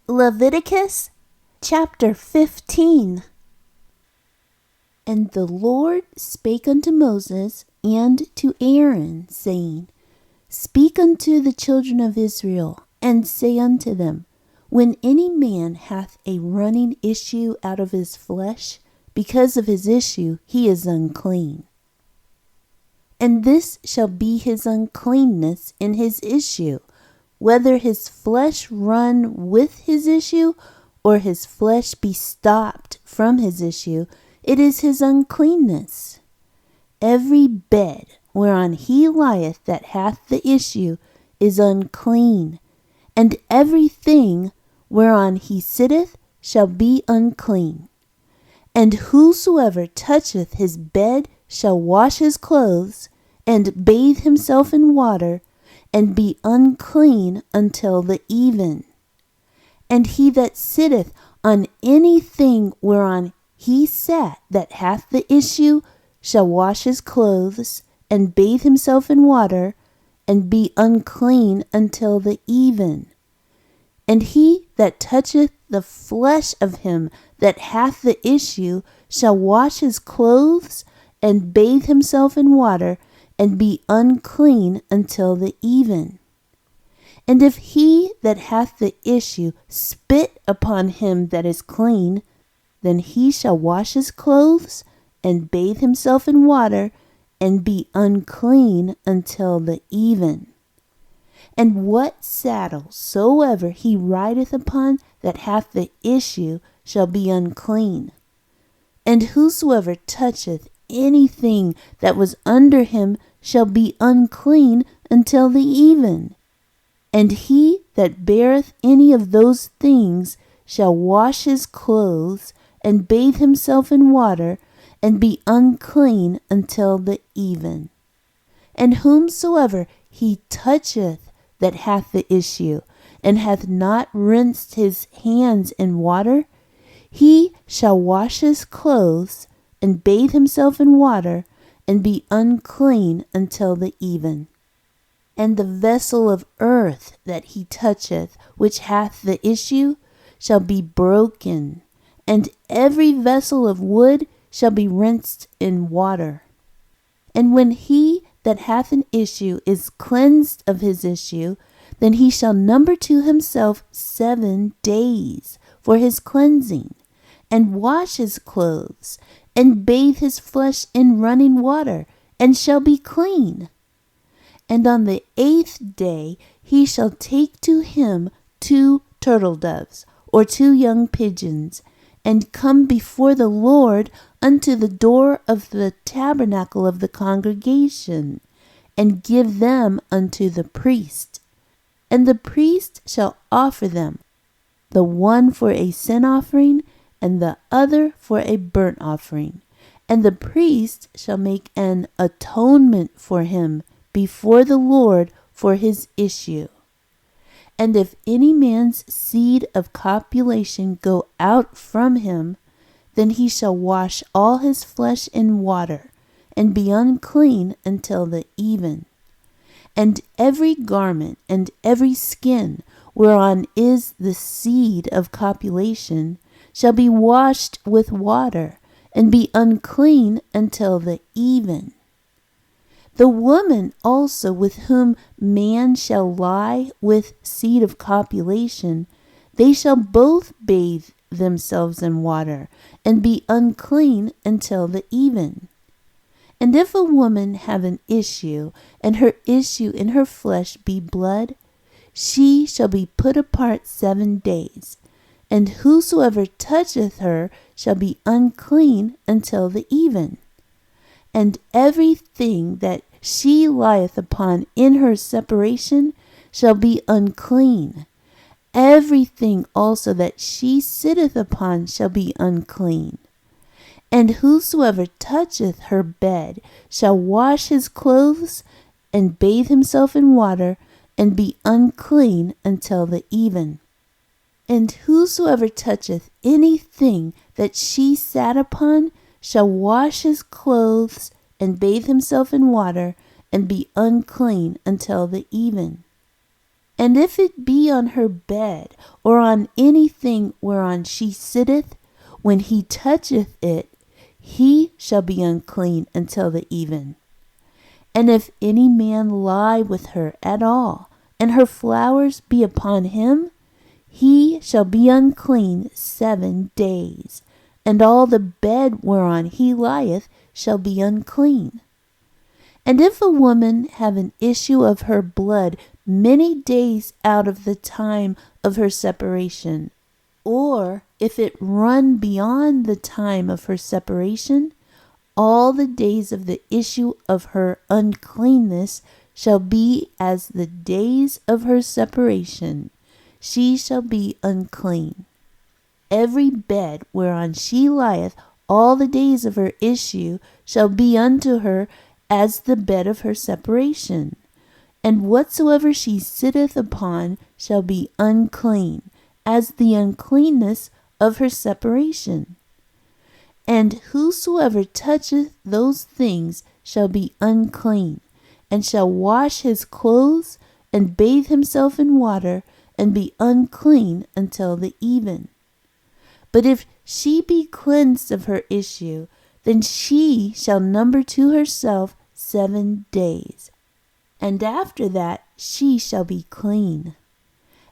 Leviticus Chapter 15. And the Lord spake unto Moses and to Aaron, saying, Speak unto the children of Israel, and say unto them, When any man hath a running issue out of his flesh, because of his issue he is unclean. And this shall be his uncleanness in his issue, whether his flesh run with his issue, or his flesh be stopped from his issue, it is his uncleanness. Every bed whereon he lieth that hath the issue is unclean, and everything whereon he sitteth shall be unclean. And whosoever toucheth his bed shall wash his clothes, and bathe himself in water, and be unclean until the even. And he that sitteth on anything whereon he sat that hath the issue shall wash his clothes, and bathe himself in water, and be unclean until the even. And he that toucheth the flesh of him that hath the issue shall wash his clothes, and bathe himself in water, and be unclean until the even. And if he that hath the issue spit upon him that is clean, then he shall wash his clothes, and bathe himself in water, and be unclean until the even. And what saddle soever he rideth upon that hath the issue shall be unclean. And whosoever toucheth anything that was under him shall be unclean until the even. And he that beareth any of those things shall wash his clothes, and bathe himself in water, and be unclean until the even. And whomsoever he toucheth that hath the issue, and hath not rinsed his hands in water, he shall wash his clothes, and bathe himself in water, and be unclean until the even. And the vessel of earth that he toucheth, which hath the issue, shall be broken, and every vessel of wood shall be rinsed in water. And when he that hath an issue is cleansed of his issue, then he shall number to himself 7 days for his cleansing, and wash his clothes, and bathe his flesh in running water, and shall be clean. And on the 8th day he shall take to him 2 turtle doves, or 2 young pigeons, and come before the Lord unto the door of the tabernacle of the congregation, and give them unto the priest. And the priest shall offer them, the one for a sin offering, and the other for a burnt offering. And the priest shall make an atonement for him before the Lord for his issue. And if any man's seed of copulation go out from him, then he shall wash all his flesh in water, and be unclean until the even. And every garment and every skin whereon is the seed of copulation shall be washed with water, and be unclean until the even. The woman also with whom man shall lie with seed of copulation, they shall both bathe themselves in water, and be unclean until the even. And if a woman have an issue, and her issue in her flesh be blood, she shall be put apart 7 days, and whosoever toucheth her shall be unclean until the even. And everything that she lieth upon in her separation shall be unclean. Everything also that she sitteth upon shall be unclean. And whosoever toucheth her bed shall wash his clothes, and bathe himself in water, and be unclean until the even. And whosoever toucheth anything that she sat upon shall wash his clothes, and bathe himself in water, and be unclean until the even. And if it be on her bed, or on anything whereon she sitteth, when he toucheth it, he shall be unclean until the even. And if any man lie with her at all, and her flowers be upon him, he shall be unclean 7 days, and all the bed whereon he lieth shall be unclean. And if a woman have an issue of her blood many days out of the time of her separation, or if it run beyond the time of her separation, all the days of the issue of her uncleanness shall be as the days of her separation. She shall be unclean. Every bed whereon she lieth all the days of her issue shall be unto her as the bed of her separation. And whatsoever she sitteth upon shall be unclean, as the uncleanness of her separation. And whosoever toucheth those things shall be unclean, and shall wash his clothes, and bathe himself in water, and be unclean until the even. But if she be cleansed of her issue, then she shall number to herself 7 days, and after that she shall be clean.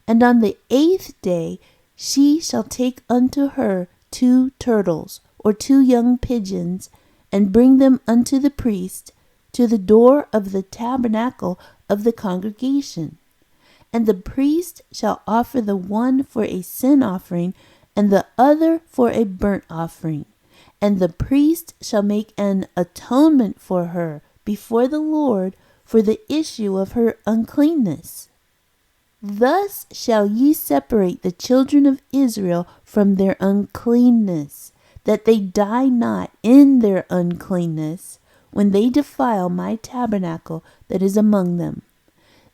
And on the 8th day she shall take unto her 2 turtles, or 2 young pigeons, and bring them unto the priest to the door of the tabernacle of the congregation. And the priest shall offer the one for a sin offering, and the other for a burnt offering. And the priest shall make an atonement for her before the Lord for the issue of her uncleanness. Thus shall ye separate the children of Israel from their uncleanness, that they die not in their uncleanness, when they defile my tabernacle that is among them.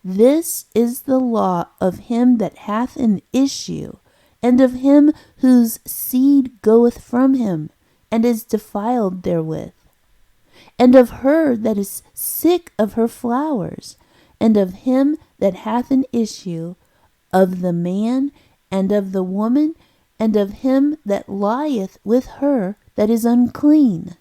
This is the law of him that hath an issue, and of him whose seed goeth from him, and is defiled therewith, and of her that is sick of her flowers, and of him that hath an issue, of the man, and of the woman, and of him that lieth with her that is unclean.